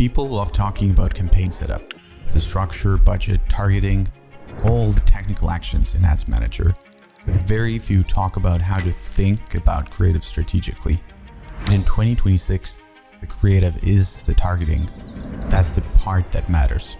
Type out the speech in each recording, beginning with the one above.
People love talking about campaign setup, the structure, budget, targeting, all the technical actions in Ads Manager, but very few talk about how to think about creative strategically. And in 2026, the creative is the targeting. That's the part that matters.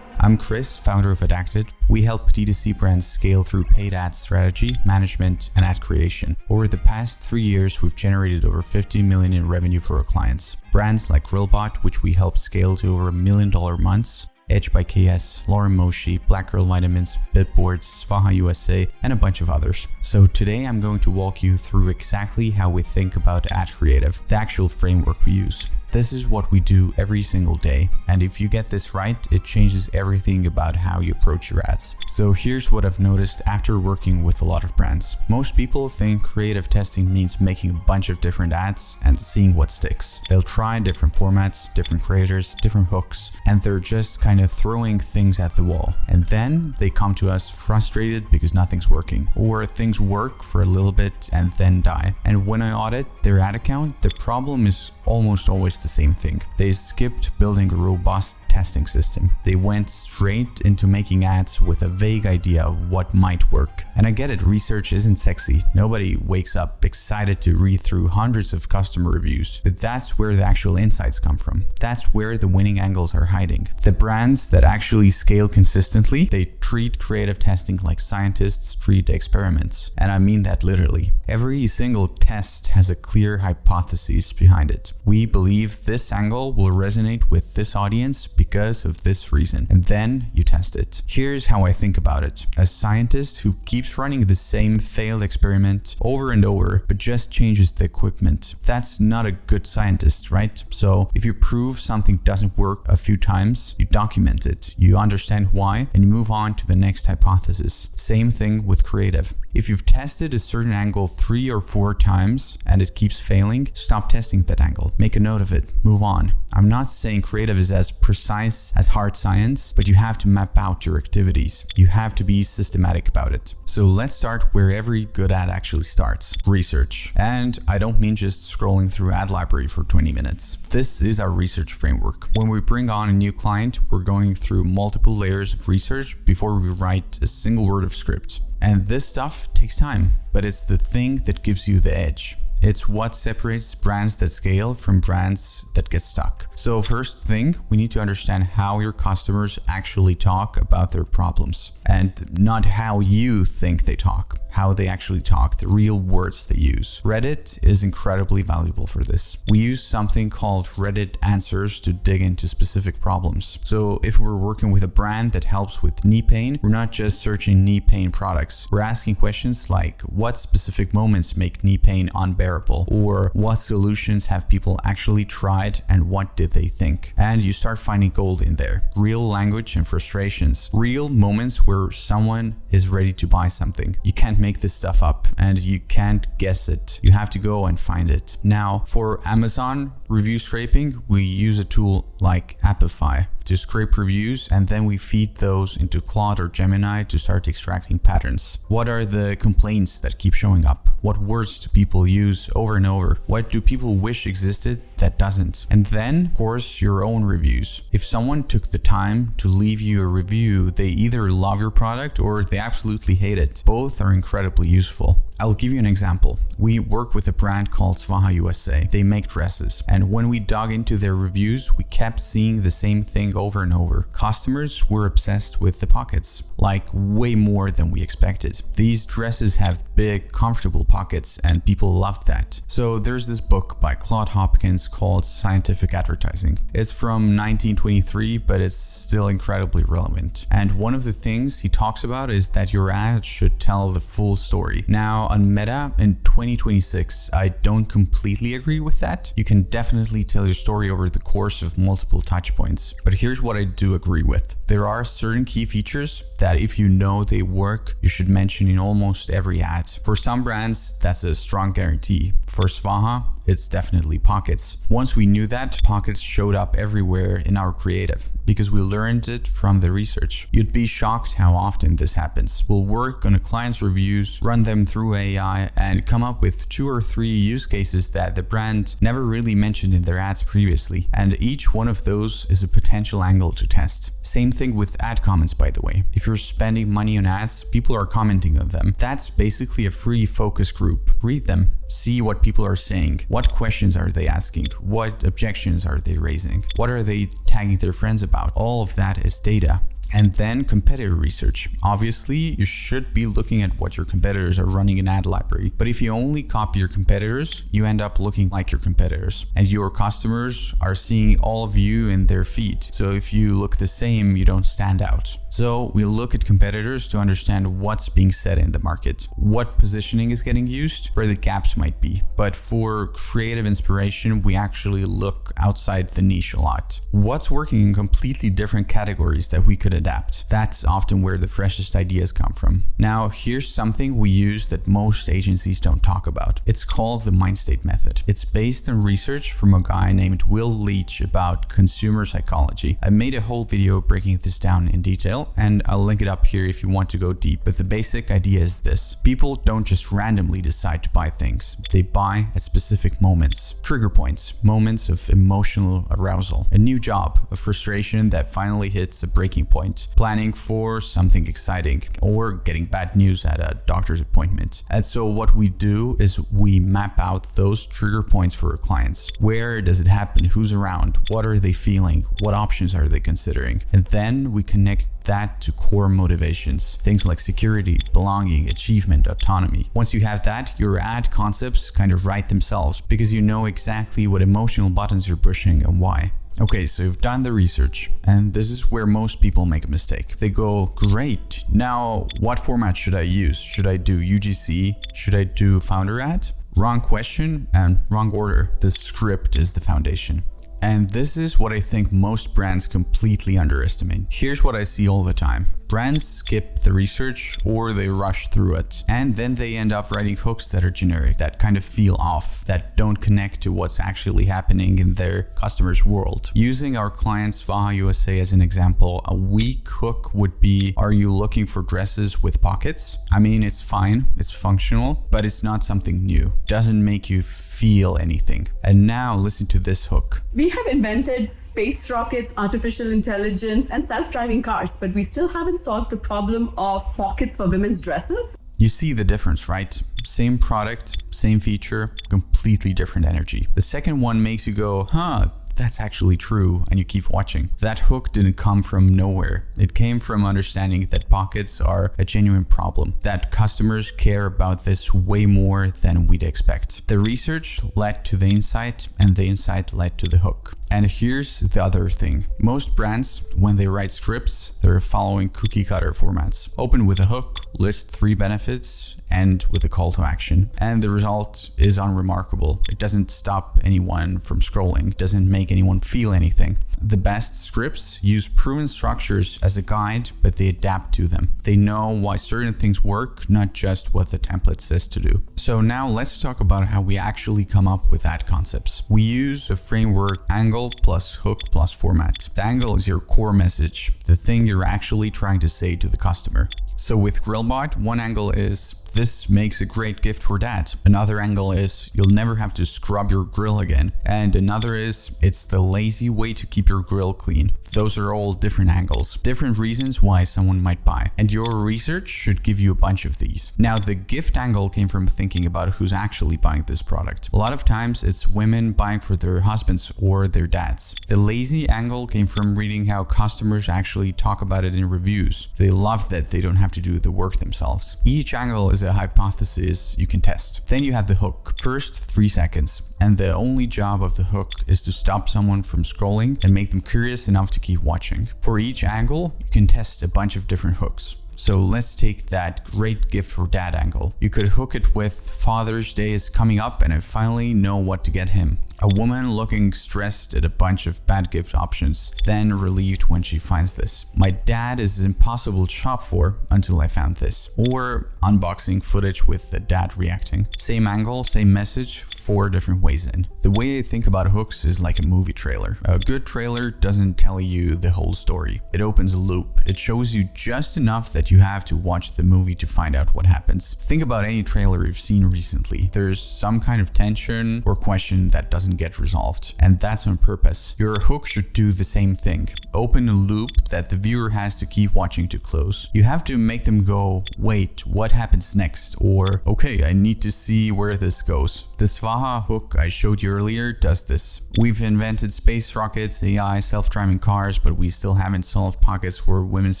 I'm Chris, founder of Adacted. We help D2C brands scale through paid ad strategy, management, and ad creation. Over the past 3 years, we've generated over $50 million in revenue for our clients. Brands like Grillbot, which we help scale to over $1 million months, Edge by KS, Lauren Moshi, Black Girl Vitamins, Bitboards, Svaha USA, and a bunch of others. So today I'm going to walk you through exactly how we think about ad creative, the actual framework we use. This is what we do every single day, and if you get this right, it changes everything about how you approach your ads. So here's what I've noticed after working with a lot of brands. Most people think creative testing means making a bunch of different ads and seeing what sticks. They'll try different formats, different creators, different hooks, and they're just kind of throwing things at the wall. And then they come to us frustrated because nothing's working, or things work for a little bit and then die. And when I audit their ad account, the problem is almost always the same thing. They skipped building a robust testing system. They went straight into making ads with a vague idea of what might work. And I get it, research isn't sexy. Nobody wakes up excited to read through hundreds of customer reviews, but that's where the actual insights come from. That's where the winning angles are hiding. The brands that actually scale consistently, they treat creative testing like scientists treat experiments. And I mean that literally. Every single test has a clear hypothesis behind it. We believe this angle will resonate with this audience because of this reason, and then you test it. Here's how I think about it. A scientist who keeps running the same failed experiment over and over, but just changes the equipment. That's not a good scientist, right? So if you prove something doesn't work a few times, you document it, you understand why, and you move on to the next hypothesis. Same thing with creative. If you've tested a certain angle 3 or 4 times and it keeps failing, stop testing that angle. Make a note of it. Move on. I'm not saying creative is as precise as hard science, but you have to map out your activities. You have to be systematic about it. So let's start where every good ad actually starts. Research. And I don't mean just scrolling through ad library for 20 minutes. This is our research framework. When we bring on a new client, we're going through multiple layers of research before we write a single word of script. And this stuff takes time, but it's the thing that gives you the edge. It's what separates brands that scale from brands that get stuck. So first thing, we need to understand how your customers actually talk about their problems, and not how you think they talk, how they actually talk, the real words they use. Reddit is incredibly valuable for this. We use something called Reddit Answers to dig into specific problems. So if we're working with a brand that helps with knee pain, we're not just searching knee pain products. We're asking questions like, what specific moments make knee pain unbearable? Or what solutions have people actually tried and what did they think? And you start finding gold in there. Real language and frustrations. Real moments where someone is ready to buy something. You can't make this stuff up and you can't guess it. You have to go and find it. Now, for Amazon review scraping, we use a tool like Apify to scrape reviews, and then we feed those into Claude or Gemini to start extracting patterns. What are the complaints that keep showing up? What words do people use over and over? What do people wish existed that doesn't? And then, of course, your own reviews. If someone took the time to leave you a review, they either love your product or they absolutely hate it. Both are incredibly useful. I'll give you an example. We work with a brand called Svaha USA. They make dresses. And when we dug into their reviews, we kept seeing the same thing over and over. Customers were obsessed with the pockets, like way more than we expected. These dresses have big, comfortable pockets, and people loved that. So there's this book by Claude Hopkins called Scientific Advertising. It's from 1923, but it's still incredibly relevant. And one of the things he talks about is that your ad should tell the full story. Now, on Meta in 2026, I don't completely agree with that. You can definitely tell your story over the course of multiple touch points. But here's what I do agree with. There are certain key features that if you know they work, you should mention in almost every ad. For some brands, that's a strong guarantee. For Svaha, it's definitely pockets. Once we knew that, pockets showed up everywhere in our creative because we learned it from the research. You'd be shocked how often this happens. We'll work on a client's reviews, run them through AI, and come up with 2 or 3 use cases that the brand never really mentioned in their ads previously. And each one of those is a potential angle to test. Same thing with ad comments, by the way. If you're spending money on ads, people are commenting on them. That's basically a free focus group. Read them. See what people are saying. What questions are they asking? What objections are they raising? What are they tagging their friends about? All of that is data. And then competitor research. Obviously, you should be looking at what your competitors are running in ad library. But if you only copy your competitors, you end up looking like your competitors. And your customers are seeing all of you in their feed. So if you look the same, you don't stand out. So we look at competitors to understand what's being said in the market, what positioning is getting used, where the gaps might be. But for creative inspiration, we actually look outside the niche a lot. What's working in completely different categories that we could adapt? That's often where the freshest ideas come from. Now, here's something we use that most agencies don't talk about. It's called the mind state method. It's based on research from a guy named Will Leach about consumer psychology. I made a whole video breaking this down in detail, and I'll link it up here if you want to go deep. But the basic idea is this: people don't just randomly decide to buy things. They buy at specific moments, trigger points, moments of emotional arousal, a new job, a frustration that finally hits a breaking point, planning for something exciting, or getting bad news at a doctor's appointment. And so what we do is we map out those trigger points for our clients. Where does it happen? Who's around? What are they feeling? What options are they considering? And then we connect that to core motivations, things like security, belonging, achievement, autonomy. Once you have that, your ad concepts kind of write themselves because you know exactly what emotional buttons you're pushing and why. Okay, so you've done the research, and this is where most people make a mistake. They go, great, now what format should I use? Should I do UGC? Should I do founder ad? Wrong question and wrong order. The script is the foundation. And this is what I think most brands completely underestimate. Here's what I see all the time. Brands skip the research or they rush through it, and then they end up writing hooks that are generic, that kind of feel off, that don't connect to what's actually happening in their customer's world. Using our clients Vaha USA as an example, a weak hook would be, are you looking for dresses with pockets? I mean, it's fine, it's functional, but it's not something new. Doesn't make you feel anything. And now listen to this hook. We have invented space rockets, artificial intelligence, and self-driving cars, but we still haven't solved the problem of pockets for women's dresses. You see the difference, right? Same product, same feature, completely different energy. The second one makes you go, huh, that's actually true, and you keep watching. That hook didn't come from nowhere. It came from understanding that pockets are a genuine problem, that customers care about this way more than we'd expect. The research led to the insight, and the insight led to the hook. And here's the other thing. Most brands, when they write scripts, they're following cookie cutter formats. Open with a hook, list 3 benefits, end with a call to action. And the result is unremarkable. It doesn't stop anyone from scrolling, doesn't make anyone feel anything. The best scripts use proven structures as a guide, but they adapt to them. They know why certain things work, not just what the template says to do. So now let's talk about how we actually come up with ad concepts. We use a framework: angle plus hook plus format. The angle is your core message, the thing you're actually trying to say to the customer. So with Grillbot, one angle is, this makes a great gift for dad. Another angle is, you'll never have to scrub your grill again. And another is, it's the lazy way to keep your grill clean. Those are all different angles, different reasons why someone might buy. And your research should give you a bunch of these. Now, the gift angle came from thinking about who's actually buying this product. A lot of times it's women buying for their husbands or their dads. The lazy angle came from reading how customers actually talk about it in reviews. They love that they don't have to do the work themselves. Each angle is a hypothesis you can test. Then you have the hook. First 3 seconds. And the only job of the hook is to stop someone from scrolling and make them curious enough to keep watching. For each angle, you can test a bunch of different hooks. So let's take that great gift for dad angle. You could hook it with Father's Day is coming up and I finally know what to get him. A woman looking stressed at a bunch of bad gift options, then relieved when she finds this. My dad is impossible to shop for until I found this. Or unboxing footage with the dad reacting. Same angle, same message, 4 different ways in. The way I think about hooks is like a movie trailer. A good trailer doesn't tell you the whole story. It opens a loop. It shows you just enough that you have to watch the movie to find out what happens. Think about any trailer you've seen recently. There's some kind of tension or question that doesn't get resolved, and that's on purpose. Your hook should do the same thing. Open a loop that the viewer has to keep watching to close. You have to make them go, wait, what happens next? Or, okay, I need to see where this goes. The Svaha hook I showed you earlier does this. We've invented space rockets, AI, self-driving cars, but we still haven't solved pockets for women's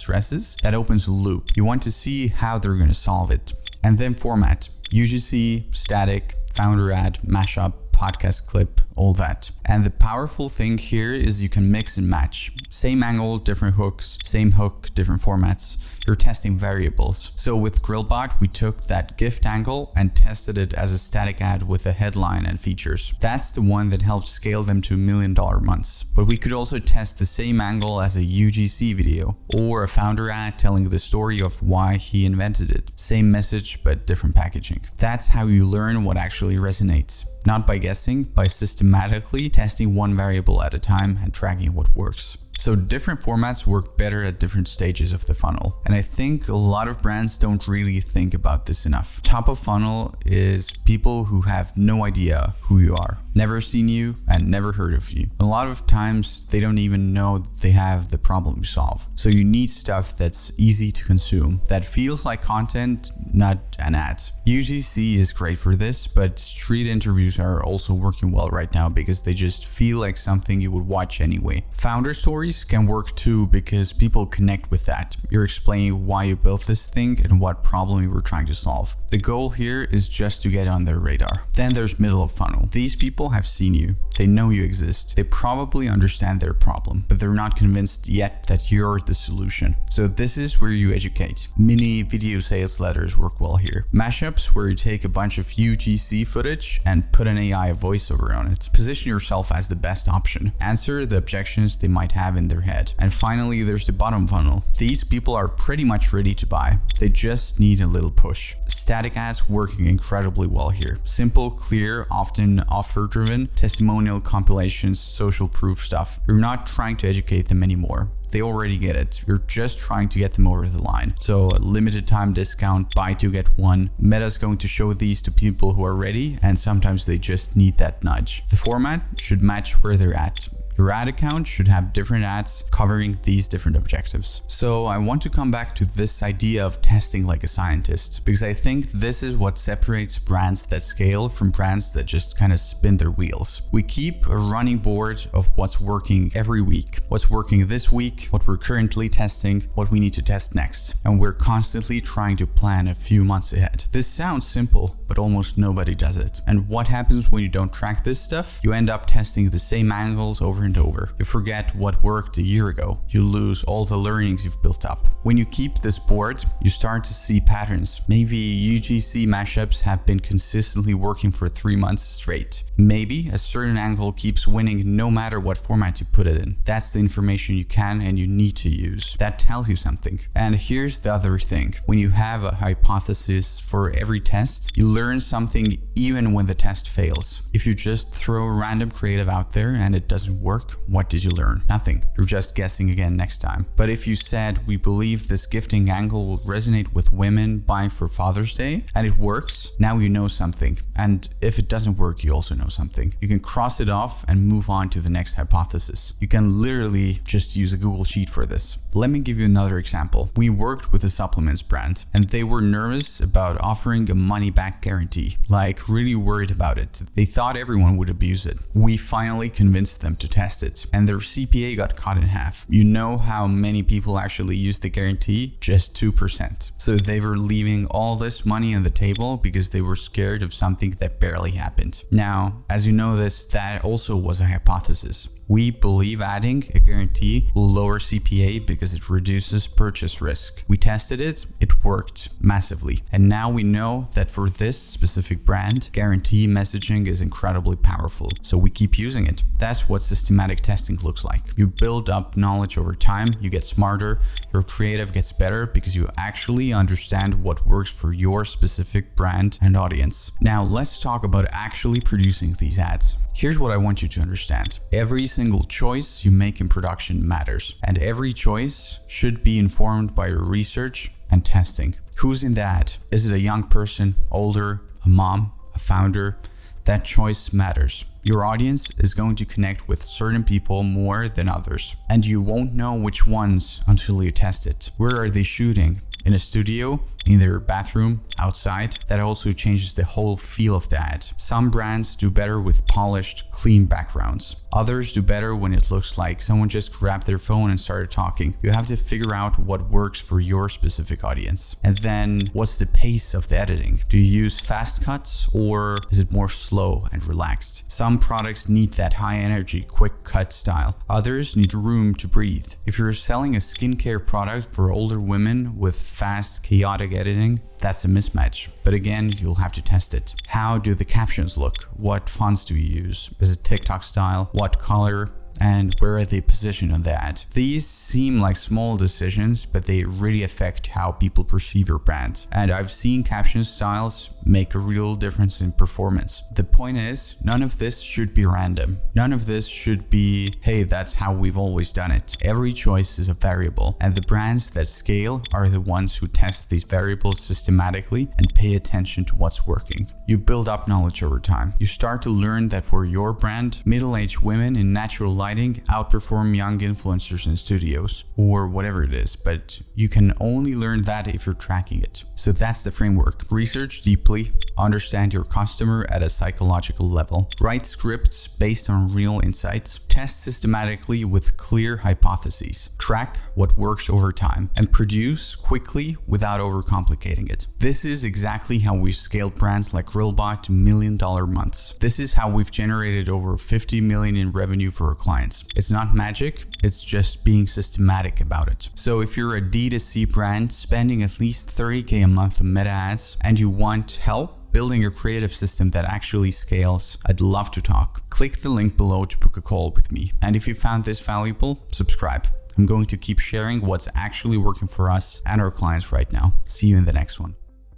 dresses. That opens a loop. You want to see how they're going to solve it. And then format. UGC, static, founder ad, mashup, podcast clip, all that. And the powerful thing here is you can mix and match. Same angle, different hooks, same hook, different formats. You're testing variables. So with Grillbot, we took that gift angle and tested it as a static ad with a headline and features. That's the one that helped scale them to $1 million months. But we could also test the same angle as a UGC video or a founder ad telling the story of why he invented it. Same message, but different packaging. That's how you learn what actually resonates. Not by guessing, by systematically testing one variable at a time and tracking what works. So different formats work better at different stages of the funnel. And I think a lot of brands don't really think about this enough. Top of funnel is people who have no idea who you are, never seen you and never heard of you. A lot of times they don't even know they have the problem to solve. So you need stuff that's easy to consume, that feels like content, not an ad. UGC is great for this, but street interviews are also working well right now because they just feel like something you would watch anyway. Founder stories can work too because people connect with that. You're explaining why you built this thing and what problem you were trying to solve. The goal here is just to get on their radar. Then there's middle of funnel. These people have seen you. They know you exist. They probably understand their problem, but they're not convinced yet that you're the solution. So this is where you educate. Mini video sales letters work well here. Mashups, where you take a bunch of UGC footage and put an AI voiceover on it. Position yourself as the best option. Answer the objections they might have in their head. And finally, there's the bottom funnel. These people are pretty much ready to buy. They just need a little push. Static ads working incredibly well here. Simple, clear, often offer-driven, testimonial compilations, social proof stuff. You're not trying to educate them anymore. They already get it. You're just trying to get them over the line. So a limited time discount, buy 2 get 1. Meta's going to show these to people who are ready, and sometimes they just need that nudge. The format should match where they're at. Your ad account should have different ads covering these different objectives. So I want to come back to this idea of testing like a scientist, because I think this is what separates brands that scale from brands that just kind of spin their wheels. We keep a running board of what's working every week, what's working this week, what we're currently testing, what we need to test next. And we're constantly trying to plan a few months ahead. This sounds simple, but almost nobody does it. And what happens when you don't track this stuff? You end up testing the same angles over and over. You forget what worked a year ago. You lose all the learnings you've built up. When you keep this board, you start to see patterns. Maybe UGC mashups have been consistently working for 3 months straight. Maybe a certain angle keeps winning no matter what format you put it in. That's the information you can and you need to use. That tells you something. And here's the other thing. When you have a hypothesis for every test, you learn something even when the test fails. If you just throw random creative out there and it doesn't work, what did you learn? Nothing. You're just guessing again next time. But if you said, we believe this gifting angle will resonate with women buying for Father's Day, and it works, now you know something. And if it doesn't work, you also know something. You can cross it off and move on to the next hypothesis. You can literally just use a Google Sheet for this. Let me give you another example. We worked with a supplements brand, and they were nervous about offering a money-back guarantee, like really worried about it. They thought everyone would abuse it. We finally convinced them to test it, and their CPA got cut in half. You know how many people actually used the guarantee? Just 2%. So they were leaving all this money on the table because they were scared of something that barely happened. Now, as you know this, that also was a hypothesis. We believe adding a guarantee will lower CPA because it reduces purchase risk. We tested it, it worked massively. And now we know that for this specific brand, guarantee messaging is incredibly powerful. So we keep using it. That's what systematic testing looks like. You build up knowledge over time, you get smarter, your creative gets better because you actually understand what works for your specific brand and audience. Now let's talk about actually producing these ads. Here's what I want you to understand. Every single choice you make in production matters, and every choice should be informed by your research and testing. Who's in the ad? Is it a young person, older, a mom, a founder? That choice matters. Your audience is going to connect with certain people more than others, and you won't know which ones until you test it. Where are they shooting? In a studio, in their bathroom, outside? That also changes the whole feel of the ad. Some brands do better with polished, clean backgrounds. Others do better when it looks like someone just grabbed their phone and started talking. You have to figure out what works for your specific audience. And then, what's the pace of the editing? Do you use fast cuts or is it more slow and relaxed? Some products need that high energy, quick cut style. Others need room to breathe. If you're selling a skincare product for older women with fast, chaotic editing, that's a mismatch. But again, you'll have to test it. How do the captions look? What fonts do you use? Is it TikTok style? What color? And where are they positioned on the ad? These seem like small decisions, but they really affect how people perceive your brand. And I've seen caption styles make a real difference in performance. The point is, none of this should be random. None of this should be, hey, that's how we've always done it. Every choice is a variable, and the brands that scale are the ones who test these variables systematically and pay attention to what's working. You build up knowledge over time. You start to learn that for your brand, middle-aged women in natural lighting outperform young influencers in studios, or whatever it is, but you can only learn that if you're tracking it. So that's the framework. Research deeply, understand your customer at a psychological level, write scripts based on real insights, test systematically with clear hypotheses, track what works over time, and produce quickly without overcomplicating it. This is exactly how we've scaled brands like Grillbot to $1 million months. This is how we've generated over 50 million in revenue for our clients. It's not magic, it's just being systematic about it. So if you're a D2C brand spending at least $30K a month on meta ads and you want help building your creative system that actually scales, I'd love to talk. Click the link below to book a call with me. And if you found this valuable, subscribe. I'm going to keep sharing what's actually working for us and our clients right now. See you in the next one.